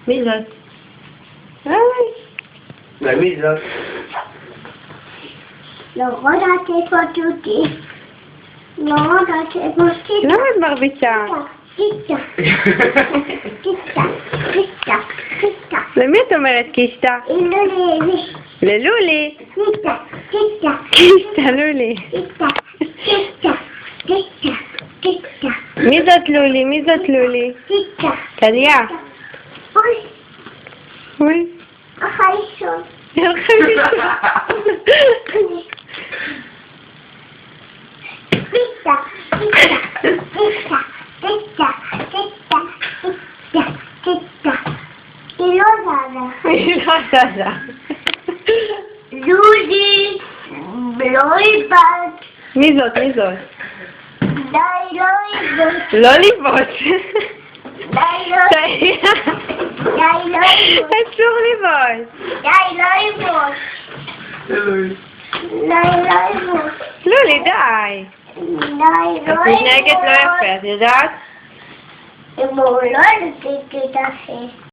מי זאת? ומי זאת? לא יודעת איפה תותי. לא יודעת איפה תותי. למה את מרביצה? קיסטה. קיסטה. קיסטה. קיסטה. למי את אומרת קיסטה? לולי. ללולי. קיסטה. קיסטה. קיסטה, לולי. קיסטה. קיסטה. קיסטה. קיסטה. מי זאת לולי? מי זאת לולי? קיסטה. טליה. אוי. אוי. החיישון. הלכה לישון. קיסטה. קיסטה. קיסטה. קיסטה. קיסטה. קיסטה. קיסטה. היא לא זזה. היא לא זזה. לולי. לא איבד. מי זאת? מי זאת? די לא איבד. לא לבעוט. די לא איבד. די לא איבד. אסור לבעוט. די לא איבד. די לא איבד. לולי, די. די את לא מתנהגת לא יפה, את יודעת? אם הוא לא נתתי את זה.